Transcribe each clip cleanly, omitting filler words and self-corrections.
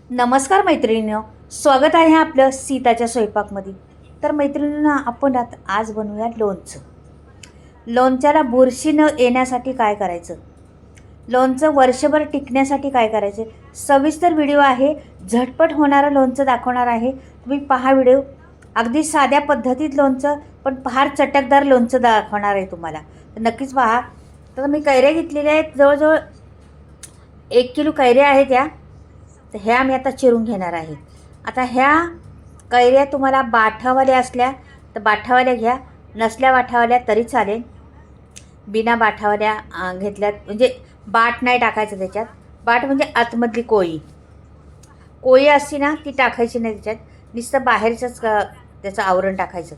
नमस्कार मैत्रिणींनो, स्वागत आहे आपलं सीताच्या स्वयंपाकमध्ये. तर मैत्रिणींनो, आपण आज बनवूया लोणचं. लोणच्याला बुरशी न येण्यासाठी काय करायचं, लोणचं वर्षभर टिकण्यासाठी काय करायचं, सविस्तर व्हिडिओ आहे. झटपट होणारं लोणचं दाखवणार आहे. तुम्ही पहा व्हिडिओ. अगदी साध्या पद्धतीत लोणचं, पण फार चटकदार लोणचं दाखवणार आहे तुम्हाला, तर नक्कीच पहा. तर मी कैऱ्या घेतलेल्या आहेत, जवळजवळ 1 किलो कैऱ्या आहेत त्या. तर ह्या मी आता चिरून घेणार आहे. आता ह्या कैऱ्या तुम्हाला बाठावाल्या असल्या तर बाठावाल्या घ्या, नसल्या बाठावाल्या तरी चालेल. बिना बाठावाल्या घेतल्यात म्हणजे बाट नाही टाकायचं त्याच्यात. बाट म्हणजे आतमधली कोळी कोळी असती ना, ती टाकायची नाही त्याच्यात. नुसतं बाहेरचंच त्याचं आवरण टाकायचं,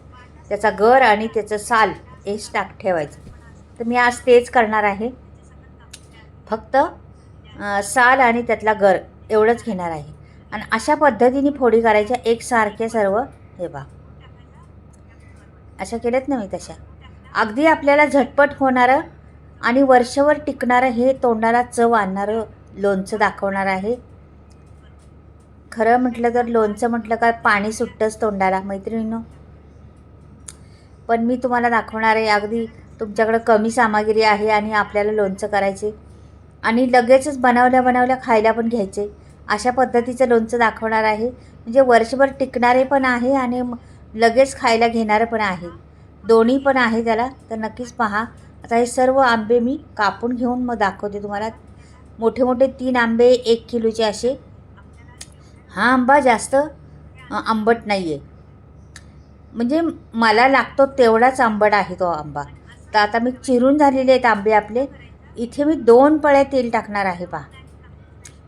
त्याचा गर आणि त्याचं साल हेच ठेवायचं. तर मी आज तेच करणार आहे. फक्त साल आणि त्यातला गर एवढंच घेणार आहे. आणि अशा पद्धतीने फोडी करायच्या एकसारख्या सर्व. हे बघा, अशा केल्यात ना मी तशा. अगदी आपल्याला झटपट होणारं आणि वर्षभर टिकणारं हे तोंडाला चव आणणारं लोणचं दाखवणार आहे. खरं म्हटलं तर लोणचं म्हटलं का पाणी सुटतंच तोंडाला मैत्रिणींनो. पण मी तुम्हाला दाखवणार आहे, अगदी तुमच्याकडं कमी सामग्री आहे आणि आपल्याला लोणचं करायचे आणि लगेचच बनवल्या खायला पण घ्यायचे, अशा पद्धतीचं लोणचं दाखवणार आहे. म्हणजे वर्षभर टिकणारे पण आहे आणि लगेच खायला घेणारं पण आहे, दोन्ही पण आहे त्याला. तर नक्कीच पहा. आता हे सर्व आंबे मी कापून घेऊन मग दाखवते तुम्हाला. मोठे मोठे 3 आंबे 1 किलोचे असे. हा आंबा जास्त आंबट नाही आहे, म्हणजे मला लागतो तेवढाच आंबट आहे तो आंबा. तर आता मी चिरून झालेले आहेत आंबे आपले. इथे मी 2 पळ्या तेल टाकणार आहे पहा.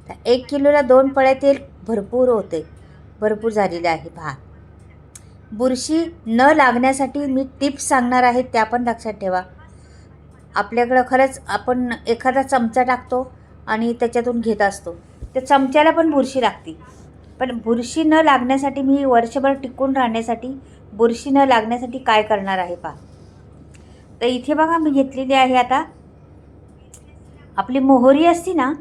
तर 1 किलोला 2 पळ्या तेल भरपूर होते, भरपूर झालेले आहे पहा. बुरशी न लागण्यासाठी मी टिप्स सांगणार आहे, त्या पण लक्षात ठेवा. आपल्याकडं खरंच आपण एखादा चमचा टाकतो आणि त्याच्यातून घेत असतो, त्या चमच्याला पण बुरशी लागते. पण बुरशी न लागण्यासाठी मी वर्षभर टिकून राहण्यासाठी, बुरशी न लागण्यासाठी काय करणार आहे पहा. तर इथे बघा मी घेतलेली आहे आता आपली मोहरी असती ना,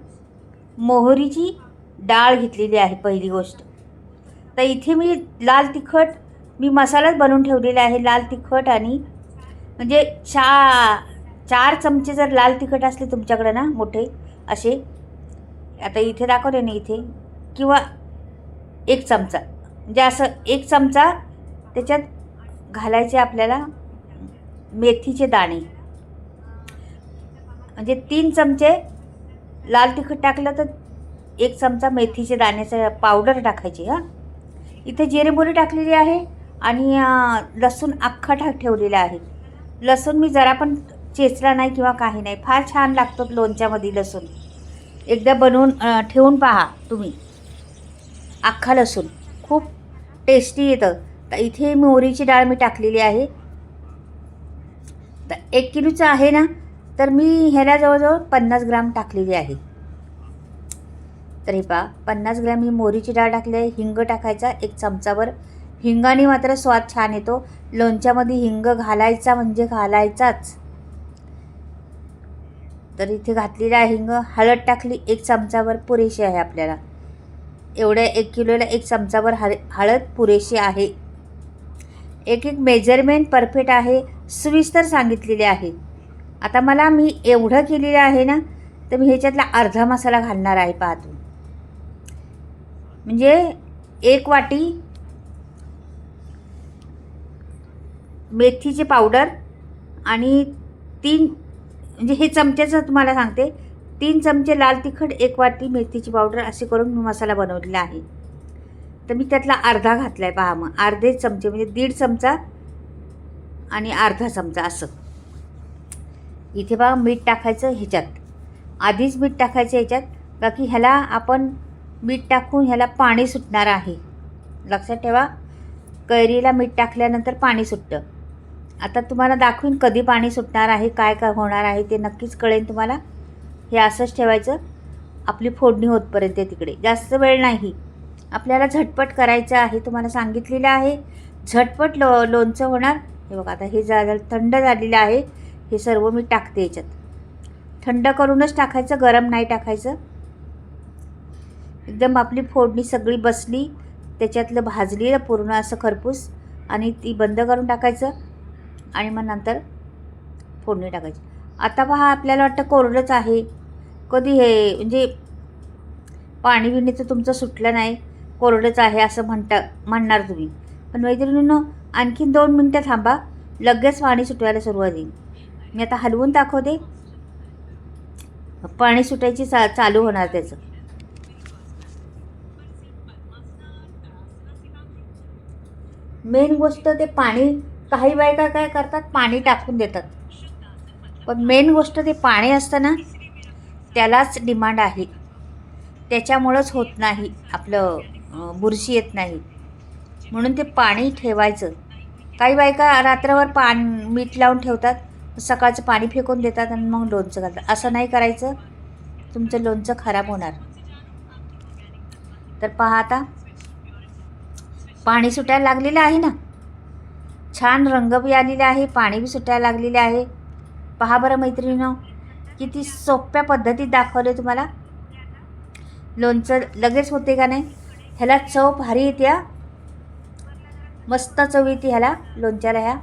मोहरीची डाळ घेतलेली आहे पहिली गोष्ट. तर इथे मी लाल तिखट, मी मसालाच बनवून ठेवलेला आहे. लाल तिखट आणि म्हणजे 4 चमचे जर लाल तिखट असले तुमच्याकडे ना मोठे असे, आता इथे दाखवले ना इथे, किंवा 1 चमचा, म्हणजे असं 1 चमचा त्याच्यात घालायचे आपल्याला मेथीचे दाणे. म्हणजे 3 चमचे लाल तिखट टाकलं तर 1 चमचा मेथीचे दाण्याचं पावडर टाकायची. हां, इथे जिरे मोहरी टाकलेली आहे आणि लसूण अख्खा ठेवलेला आहे. लसूण मी जरा पण चेचला नाही किंवा काही नाही. फार छान लागतो लोणच्यामध्ये लसूण. एकदा बनवून ठेवून पहा तुम्ही. अख्खा लसूण खूप टेस्टी येतं. तर इथे मोहरीची डाळ मी टाकलेली आहे. तर 1 किलोचं आहे ना, तर मी ह्याला जवळजवळ 50 ग्राम टाकलेली आहे. तर हे पहा, 50 ग्राम ही मोहरीची डाळ टाकली आहे. हिंग टाकायचा 1 चमचाभर. हिंगाने मात्र स्वाद छान येतो लोणच्यामध्ये. हिंग घालायचा म्हणजे घालायचाच. तर इथे घातलेला आहे हिंग. हळद टाकली 1 चमचाभर, पुरेशी आहे आपल्याला. एवढ्या 1 किलोला 1 चमचाभर हळद पुरेशी आहे. एक मेजरमेंट परफेक्ट आहे, सविस्तर सांगितलेले आहे. आता मी एवढं केलेलं आहे ना, तर मी ह्याच्यातला अर्धा मसाला घालणार आहे पहा तुम्ही. म्हणजे 1 वाटी मेथीचे पावडर आणि 3, म्हणजे हे चमच्याचं तुम्हाला सांगते, 3 चमचे लाल तिखट, 1 वाटी मेथीची पावडर, असे करून मी मसाला बनवलेला आहे. तर मी त्यातला अर्धा घातला आहे पहा. मग अर्धे चमचे म्हणजे 1.5 चमचा आणि अर्धा चमचा असं. इथे बघा मीठ टाकायचं ह्याच्यात, आधीच मीठ टाकायचं ह्याच्यात, बाकी ह्याला आपण मीठ टाकून ह्याला पाणी सुटणार आहे. लक्षात ठेवा, कैरीला मीठ टाकल्यानंतर पाणी सुटतं. आता तुम्हाला दाखवीन कधी पाणी सुटणार आहे, काय काय होणार आहे ते नक्कीच कळेल तुम्हाला. हे असंच ठेवायचं आपली फोडणी होतपर्यंत. तिकडे जास्त वेळ नाही, आपल्याला झटपट करायचं आहे. तुम्हाला सांगितलेलं आहे झटपट लोणचं होणार. हे बघा, आता हे थंड झालेलं आहे. हे सर्व मी टाकते याच्यात. थंड करूनच टाकायचं, गरम नाही टाकायचं. एकदम आपली फोडणी सगळी बसली, त्याच्यातलं भाजलेलं पूर्ण असं खरपूस, आणि ती बंद करून टाकायचं आणि मग नंतर फोडणी टाकायची. आता पहा, आपल्याला वाटतं कोरडंच आहे, कधी हे म्हणजे पाणी बिणी तर तुमचं सुटलं नाही, कोरडंच आहे असं म्हणणार तुम्ही. पण मैत्रिणींनो, आणखीन 2 मिनटं थांबा, लगेच पाणी सुटायला सुरुवात होईल. मी आता हलवून दाखवते, पाणी सुटायची चालू होणार त्याचं. मेन गोष्ट ते पाणी, काही बायका काय करतात, पाणी टाकून देतात, पण मेन गोष्ट ते पाणी असतं ना, त्यालाच डिमांड आहे. त्याच्यामुळंच होत नाही आपलं, बुरशी येत नाही. म्हणून ते पाणी ठेवायचं. काही बायका रात्रभर मीठ लावून ठेवतात, सकाळचं पाणी फेकून देतात आणि मग लोणचं घालतात. असं नाही करायचं, तुमचं लोणचं खराब होणार. तर पहा, आता पाणी सुटायला लागलेलं आहे ना, छान रंग बी आलेला आहे, पाणी बी सुटायला लागलेले आहे. पहा बरं मैत्रिणींनो, किती सोप्या पद्धतीत दाखवले तुम्हाला. लोणचं लगेच होते का नाही, ह्याला चव भारी येते. मस्त चव येते ह्याला, लोणच्याला ह्या.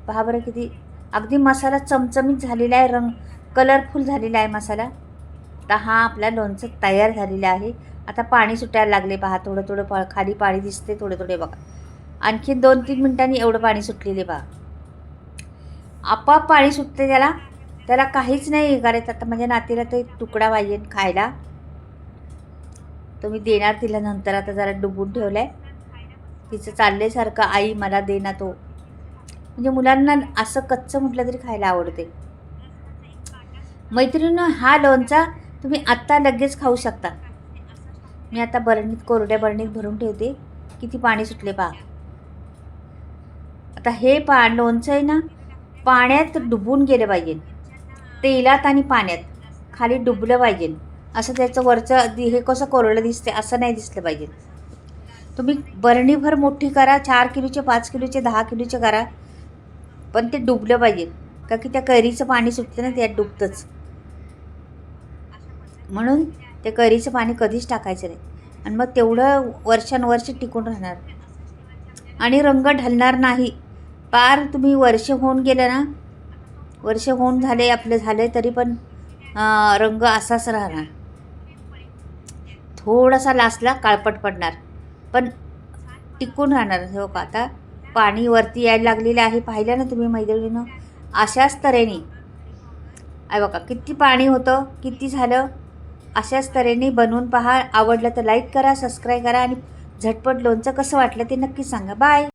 पहा बरं किती अगदी मसाला चमचमीत झालेला आहे, कलरफुल झालेला आहे मसाला. तर हा आपला लोणचं तयार झालेला आहे. आता पाणी सुटायला लागले पहा, थोडं थोडं खाली पाणी दिसते, थोडे थोडे बघा. आणखी 2-3 मिनिटांनी एवढं पाणी सुटलेले पहा. आपोआप पाणी सुटते त्याला काहीच नाही करायचं. आता माझ्या नातीला ते तुकडा पाहिजे खायला, तो मी देणार तिला नंतर. आता जरा डुबून ठेवलं आहे, तिचं चाललं आहे सारखं, आई मला दे ना तो. म्हणजे मुलांना असं कच्चं म्हटलं तरी खायला आवडते. मैत्रिणींनो, हा लोणचा तुम्ही आत्ता लगेच खाऊ शकता. मी आता कोरड्या बरणीत भरून ठेवते. किती पाणी सुटले पहा. आता हे लोणचं आहे ना, पाण्यात डुबून गेलं पाहिजे, तेलात आणि पाण्यात खाली डुबलं पाहिजे. असं त्याचं वरचं हे कसं कोरडं दिसते असं नाही दिसलं पाहिजे. तुम्ही बरणीभर मोठी करा, 4 किलोचे, 5 किलोचे, 10 किलोचे करा, पण ते डुबलं पाहिजे. का की त्या कैरीचं पाणी सुटतं ना, त्यात डुबतंच. म्हणून ते कैरीचं पाणी कधीच टाकायचं नाही, आणि मग तेवढं वर्षानुवर्ष टिकून राहणार आणि रंग ढलणार नाही. पार तुम्ही वर्ष होऊन गेलं ना, वर्ष होऊन झाले आपलं झालं तरी पण रंग असाच राहणार. थोडासा लासला काळपट पडणार, पण टिकून राहणार. हो का, आता पाणी वरती यायला लागलेलं आहे, पाहिलं ना तुम्ही मैत्रिणीनं. अशाच तऱ्हेने आहे बघा, किती पाणी होतं, किती झालं. अशाच तऱ्हेने बनवून पहा. आवडलं तर लाईक करा, सबस्क्राईब करा, आणि झटपट लोणचं कसं वाटलं ते नक्की सांगा. बाय.